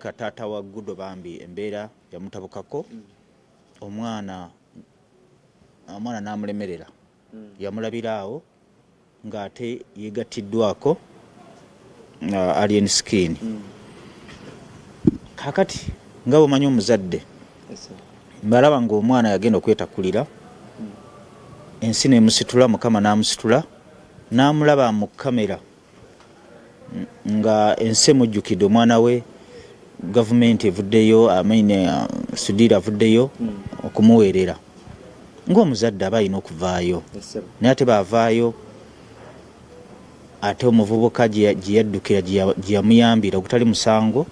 Rebecca taata wa Gudo bambi embeera yamutabukako omwana n'amulemerera yamulabira awo ng'ate yegattiddwako alien skin. Kakati nga bwomanyi omuzadde mbalaba ng'omwana yagenda okwetakulira ensi nemusitula, Mukama n'amusitula n'amulaba mu kamera nga ensi emujjukidde omwana we, gavumenti evuddeyo Sudiira avuddeyo okumuweerera. Ng'omuzadde aba alina okuvaayo naye ate baavaayo ate omuvubuka gye yaddukira gye yamuyambira okutali musango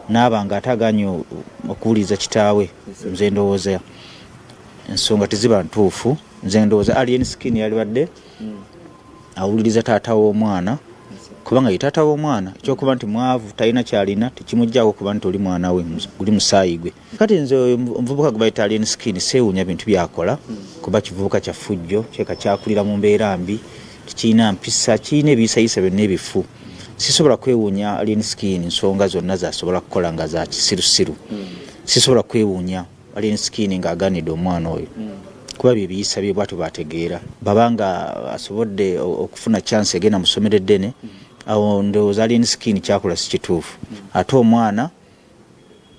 n'aba nga ate aganye okuwuliriza kitaawe. Nze ndowooza ensonga teziba ntuufu. Nze ndowooza alien skin yalibadde awuliriza taata w'omwana kubanga ye taata w'omwana. Ekyokuba nti mwavu talina kyalina tekimugjaako kuba nti oli mwana we, guli musaayi gwe. Kati nze omuvubuka gwe bayita alien skin seewuunya bintu byakola kuba kivubuka kya ffujjo, kyeka kyakulira mu mbeera mbi, tekirina mpisa, kirina ebiyisayisa byonna ebifu. Sisobola kwewuunya alien skin nsonga zonna zasobola kukola nga za kisirusiru. Sisobola kwewuunya alien skin ng'aganidde omwana oyo kuba bye biyisa bye bwatyo bategeera. Babanga asobodde okufuna chance egenda mu ssomero eddene, awo ndowooza alien skin kyakola si kituufu. Ate omwana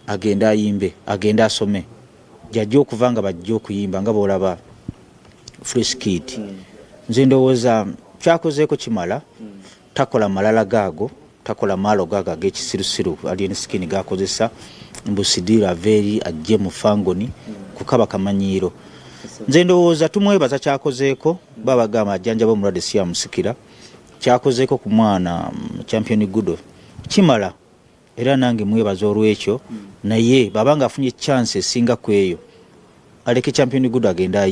agenda ayimbe, agenda asome, jajja okuva nga bajja okuyimba nga boolaba fresh kid. Nze ndowooza kyakozeeko kimala, takola malala gaago, takola maalo gaago ag'ekisirusiru alien skin gakozesa mbusidiira aveeri ajje mu fangoni kukaba kamanyiiro. Nze ndowooza tumwebaza kyakozeeko, babagamba ajjanjaba omulwadde si yamusikira. Kyakozeeko ku mwana Champion Gudo kimala, era nange mwebaza olw'ekyo. Naye babanga afunye chance esinga ku eyo, aleke Champion Gudo agenda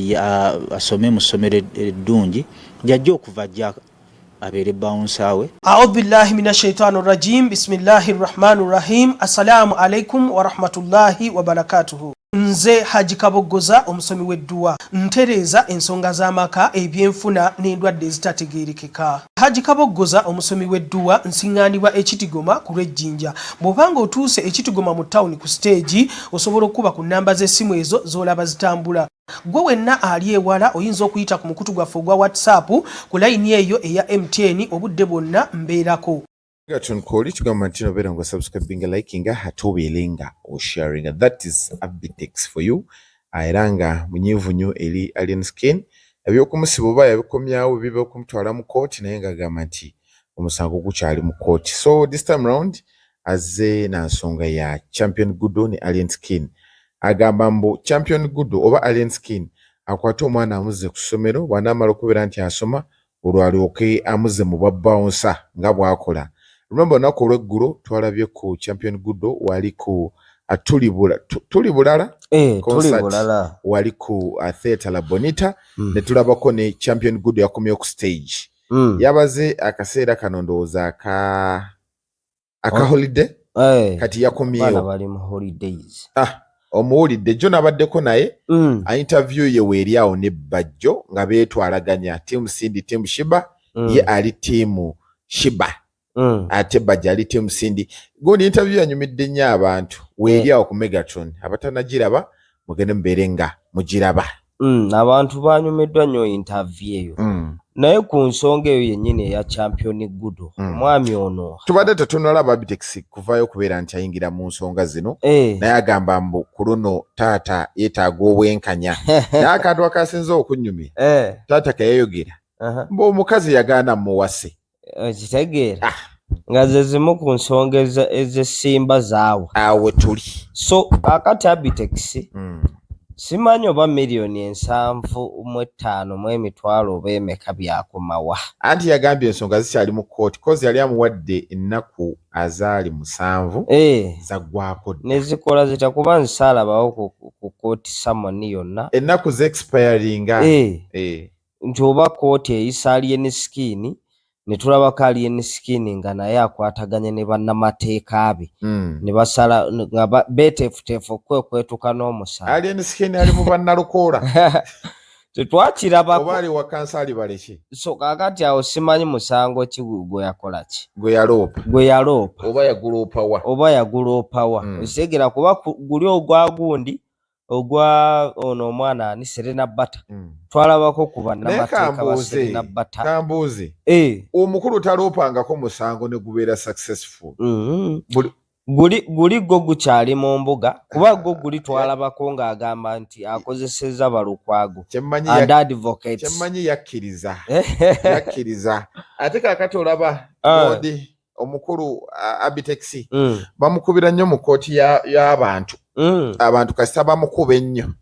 asome mu ssomero eddungi, jajja okuva ajja abeere bounce awe. A'udhu billahi minash shaitani rajim. Bismillahir rahmanir rahim. Assalamu alaikum wa rahmatullahi wa barakatuhu. Nze Haji Kabogoza omusomi w'edduwa ntereeza ensonga z'amaka, ebyenfuna n'endwadde ezitategeerekeka. Haji Kabogoza omusomi w'edduwa nsiŋŋaanibwa Ekitigoma ku lw'Ejjinja. Bw'obanga otuuse Ekitigoma mu ttawuni ku siteegi osobola okuba ku nnamba z'essimu ezo z'olaba zitambula. Gwe wenna ali ewala oyinza okuyita ku mukutu gwaffe ogwa WhatsApp ku layini eyo eya MTN obudde bwonna mbeerako. Gatun koli tugamba nti nobeera nga subscribinga, likinga, ate obeerenga osharinga. That is Abitex for you. Era nga munyiivunyu eri alien skin ebyokumusiba oba yabikomyawo bibe okumutwala mu kooti naye ng'agamba nti omusango gukyali mu kooti. So this time round azze na nsonga ya Champion Gudo ne alien skin. Agamba mbu Champion Gudo oba alien skin akwata omwana amuzze ku ssomero, bw'anaamala okubeera nti asoma olwo alyoke amuzze mu bwabawunsa nga bw'akola. Remember olunaku olw'eggulo twalabye ku Champion Gudo wali ku tuli bulala wali ku Theatre La Bonita ne tulabako ne Champion Gudo yakomyewo ku stage. Yabaze akaseera kano ndowooza aka holiday kati yakomyewo bali mu holidays. Omuwulidde John abaddeko naye interview ye weeri awo ne Bajjo nga beetwalaganya tiimu Sindi tiimu Shiba, ye ali tiimu Shiba ate Bajjo ali tiimu Sindi. Gundi interview yanyumidde nnyo abantu weeri awo ku Megatron. Abatanagiraba mugende mubeere nga mugiraba. Abantu banyumiddwa nnyo interview eyo. Naye ku nsonga eyo yennyini eya Champion Gudo omwami ono tubadde tetunalaba Abitex kuvaayo okubeera nti ayingira mu nsonga zino. Naye agamba mbu ku luno taata yeetaaga obwenkanya. Naye akantu akasinza okunnyumira taata kayayogera mbu omukazi yagaana muwase. Kitegeera nga ze zimu ku nsonga ez'essimba zaawe awe tuli. So akati Abitex simanyi oba $7,500,000 oba emeka byakomawa. Anti yagambye ensonga zikyali mu kooti kozi yali amuwadde ennaku azaali 7 zaggwako nezikola zita kuba nsaalabawo ku kooti samoni yonna ennaku ze-expiringa nti oba kooti eyisa alien skin ne tulabako alien skin nga naye akwataganye ne bannamateeka be ne basala nga beeteefuteefu okwekwetuka n'omusango. Alien skin ali mu bannalukoola tetwakirabako oba ali wa kansali baleki so kakati awo simanyi musango ki gwe yakola ki gwe yaloopa oba yaguloopawa okitegera kuba guli ogwagundi ogwa ono omwana ani Serena Bata twalabako ku bannamateeka ba Serena Bata kambuuzi omukulu taloopangako musango ne gubeera successful guli go gukyali mu mbuga kuba go guli twalabako ng'agamba nti akozesezza balukwago and advocates kyemmanyi yakkiriza ate kaakati olaba odi omukulu Abitex bamukubira nnyo mu kooti y'abantu abantu kasita bamukuba ennyo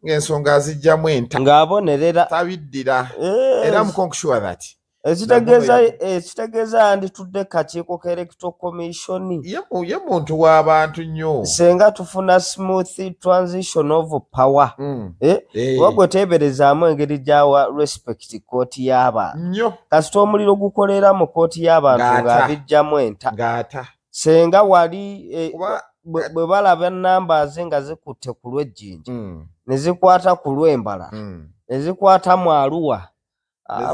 ng'ensonga azijjamu enta ng'abonerera tabiddira era mukonkushua that ekitegeeza yanditudde kakiiko ka electoral commission ye muntu w'abantu nnyo senga tufuna smooth transition of power wagwe teeberezaamu engeri gyawa respect kooti y'abantu nnyo kasita omuliro gukolera mu kooti y'abantu ng'abijjamu enta senga wali bwe balaba numbers nga zikutte ku lw'ejjinja ne zikwata ku lw'embala ne zikwata mu Arua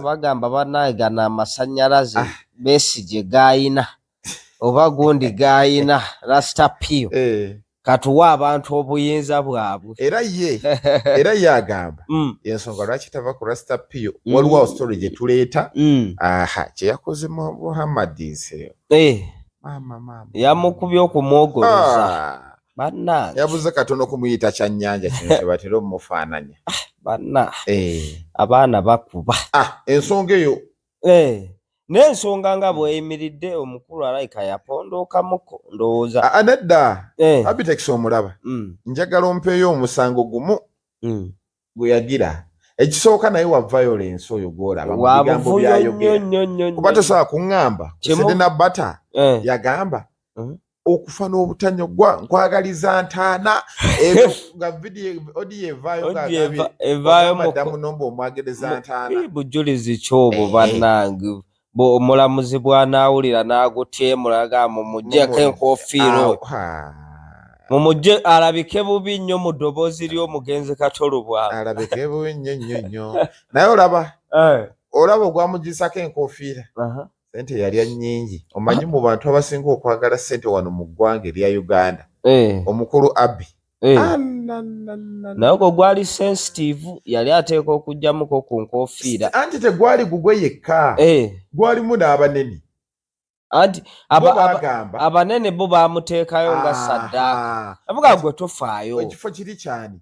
bagamba banaegana amasannyalaze Besigye gayina oba gundi gayina Rasta Pio katuwa abantu obuyinza bwabwe era ye agamba ensonga lwaki tava ku Rasta Pio waliwo story gye tuleeta kye yakoze Muhammadis mama yamukubye okumwogoloza bannange yabuze katono kumuyita kyannyanja kino kye batera omumufaananya banna abaana bakuba ensonga eyo n'ensonga nga bweyimiridde omukulu alayika yapondookamuko ndowooza nedda Abitex omulaba njagala ompeeyo omusango gumu gwe yagira ekisooka naye wa violence oyo gwolaba mu bigambo byayogera kuba tosobola kuŋŋamba Serena Bata yagamba okufa n'obutanyogwa nkwagaliza ntaana nga odiyo evaayo maddamu nomba omwagereza ntaana bujulizi kyobo bannange omulamuzi bw'anaawulira n'agutyemulaga mumugyeko enkofiiro mumugye alabike bubi nnyo mu ddoboozi ly'omugenzi Katolo bwawe alabike bubi nnyo naye olaba ogwamugisako enkofiira sente yalya nnyingi omanyi mu bantu abasinga okwagala sente wano mu ggwanga erya Uganda omukulu Abi naye gwe gwali sensitive yali ateeka okugjamuko ku nkofiira anti tegwali gugwe yekka gwalimu n'abanene anti abanene bo bamuteekayo nga saddaaka amugaa gwe tofaayo ekifo kiri kyani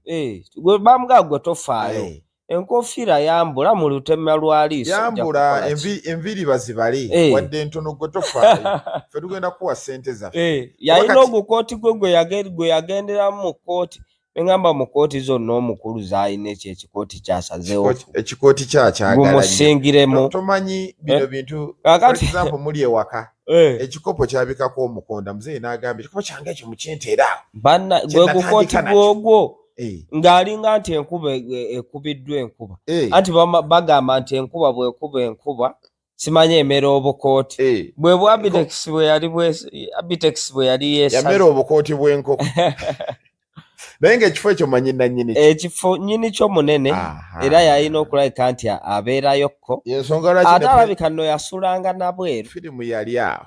gwe bamugaa gwe tofaayo enkofiira yambula mu lutemya lwa liiso yambula enviri bazibale wadde entono gwe tofaayo ffe tugenda kuwa ssente zaffe yalina ogukooti gwe yagenderamu mu kooti engamba mu kooti zonna omukulu zaalina ekyo ekikooti kyasazeewo ekikooti kyakyagala gumusingiremu tomanyi bino bintu example muli ewaka ekikopo kyabikako omukonda muzeeyi n'agamba ekikopo kyange ekyo mukinteeraawo banna gwe gukooti gwogwo ng'alinga nti enkuba ekubiddwa enkuba anti bagamba nti enkuba bwekuba enkuba simanyi emera obukooti bwe bwa Abitex bwe yali yamera obukooti bw'enkoko naye ng'ekifo ekyo manyi nannyini ekifo nnyini kyo munene era yalina okulabika nti abeerayokko ate alabika nno yasulanga nabweru firimu yali awo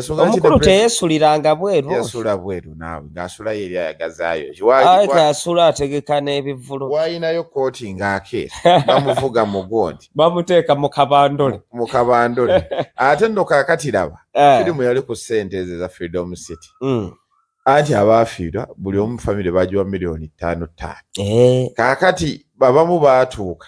omukulu teyeesuliranga bweru yasula bweru naawe ng'asulayo eri ayagazaayo yasula ategeka n'ebivulo wayinayo kooti ng'akeera bamuvuga mugondi bamuteeka mu kabandole ate nno kaakati raba firimu yali ku ssente ezo za Freedom City anti abaafiirwa buli omu famire bagiwa $5,000 kaakati babamu baatuuka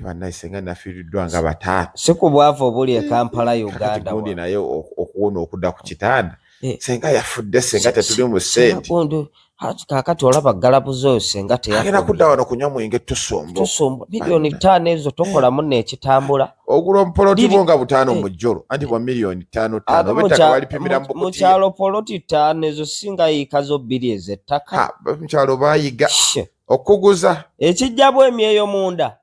bannayise nga nafiiriddwa nga 5 si ku bwavu obuli e Kampala Uganda gundi naye okuwona okudda ku kitanda senga yafudde senga tetuli mu ssente kaakati olaba galabuzi oyo senga agenda kudda wano kunywa mwenge tusombo $5,000,000 ezo tokolamu n'ekitambula ogula omupoloti bwo nga 5 mu jjolo anti bwa $5,000 ob'ettaka balipimira mu bukutiya mu kyalo poloti 5 ezo singa yiika zo 2 ez'ettaka mu kyalo baayiga okuguza ekijjabu emyeyo munda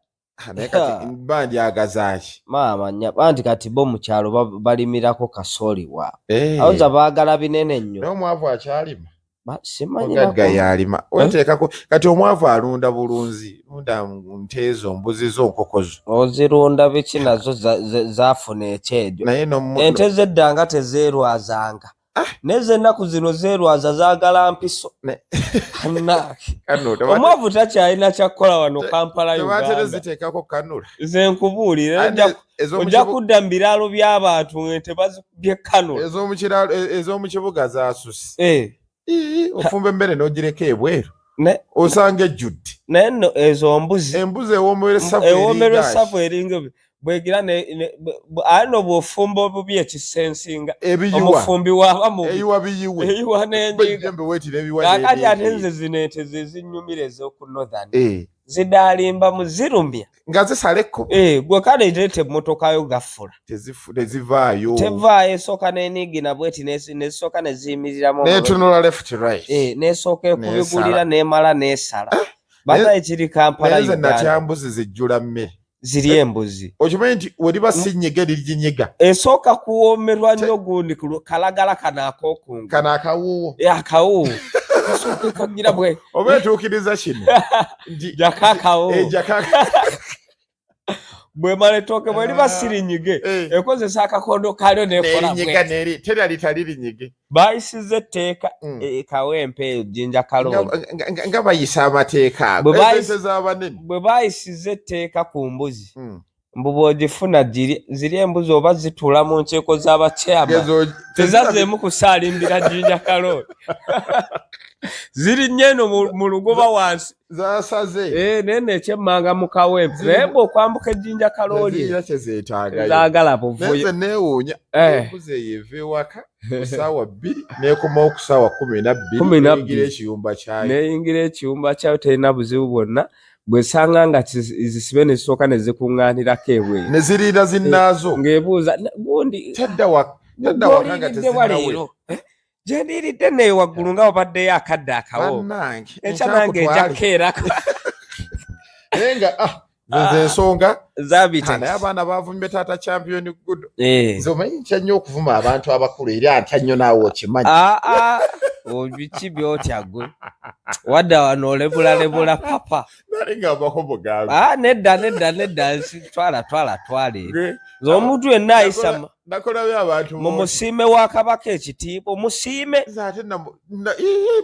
naye kati bandyagazaaki maama nnya anti kati bo mu kyalo balimirako kasooli waabwe awoza baagala binene nnyo naye omwavu akyalima Ogagga yalima oteekako kati omwavu alunda bulunzi lunda nteezo mbuzi zo nkokozo ozirunda biki nazo zafuna ekyejo naye ente zeddanga tezeerwazanga neze ennaku zino zeerwaza zaagala mpiso omwavu takyalina kyakkola wano Kampala Uganda ziteekako kanula zenkubuulira ojja kudda mu biraalo by'abantu ente bazikubye kanula ez'omu kibuga zaasusse ofumba emmere n'ogireka ebweru osanga ejjudde naye nno ezo mbuzi embuzi ewoomerwa essavu eringa bwegira alino bw'ofumba obubi ekisensinga omufumbi eyiwa biyiwe eyiwa n'enyiga kakati ate nze zino ente ze zinnyumira ez'oku northern zidaalimba mu zirumya nga zisala ekkubo gwe kale ite emmotoka yo gaffula tezivaayo esooka n'enigina bweti nesooka neziyimiriramu netunula left right nesooka ekubigulira n'emala n'esala bata ekiri Kampala Uganda natya mbuzi zijjula mmere ziri embuzi okimanyi nti weliba sinyiga liriginyiga esooka kuwoomerwa nnyo gundi kalagala kano ak'okunga kano akawuuwo akawuuwo kasooka kagira bwe oba etuukiriza kino jaka akawuuwo bwe mala ettooke bwe liba sirinyige ekozesa akakondo kalyo nekola bwe tera litali linyige bayisiza etteeka kawempe eyo Jinja Kalooli nga bayisa amateeka ago ente z'abanene bwe bayisiza etteeka ku mbuzi mbu bw'ogifuna ziri embuzi oba zituula mu nkiiko z'abakyama tezazeemu kusaalimbira Jinja Kalooli ziri nnyo eno mu lugoba wansi zasaze naye nekyemmanga mu kawempe naye bw'okwambuka Jinja Kalooli zaagala buvuyo neewuunya embuzi eyo eva ewaka ku ssaawa 2 n'ekomawo ku ssaawa 12 neyingira ekiyumba kyayo terina buzibu bwonna bwesanga nga zisibe nesooka nezikuŋŋaanirako ebweru neziriira zinnaazo ng'ebuuza gundi tedda waka nga tezinawera gyendiiridde neyo waggulu nga wabaddeyo akadde akawo ekya nange ejakeerako naye nga zensonga naye abaana bavumbe taata champion good nze omanyi ntya nnyo okuvuma abantu abakulu era ntya nnyo naawe okimanyi biki byotya gwe wadda wano olebulalebula papa nali ngambako mugambi nedda twala omuntu yenna ayisa nakolabyo abantu mumusiime wa Kabaka ekitiibwa musiime ate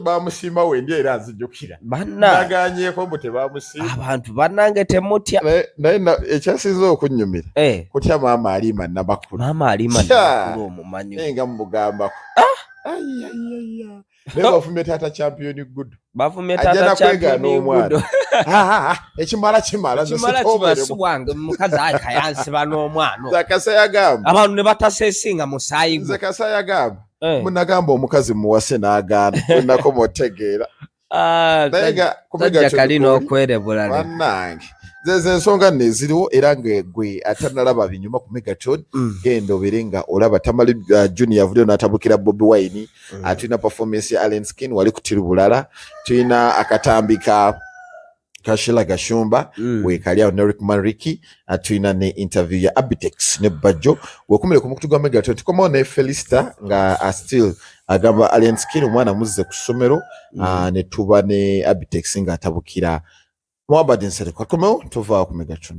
bamusiima wendi era nzijukira naganyeeko mbu tebamusiima abantu bannange temutya naye ekyasinza okunnyumira kutya maama Alima Nabakulu omumanyi nga mumugambako naye bafumye taata champion good bafumye taata champion good ekimala kimala wange mukazi akayansiba n'omwana Zakasa yagamba abantu ne bataseesinga musaayi gwe Zakasa yagamba munagamba omukazi muwase n'agaana nako motegeera tajja kalina okwerebula bannange zeze ensonga neziriwo era nga gwe atanalaba binyuma ku Megatron genda obere nga olaba Tamale Junior video n'atabukira Bobi Wine atulina performance ya Allen Skin wali kutiri bulala tulina akatambika Kashila Gashumba wekalia Nerick Manriki atulina ne interview ya Abitex ne Bajo wekumile ku mukutu gwa Megatron tukomawo ne Felista nga still agamba Allen Skin omwana muzze ku ssomero ne tuba ne Abitex nga atabukira Mwabadin Sere kwa kumeo tuva ku Megatron.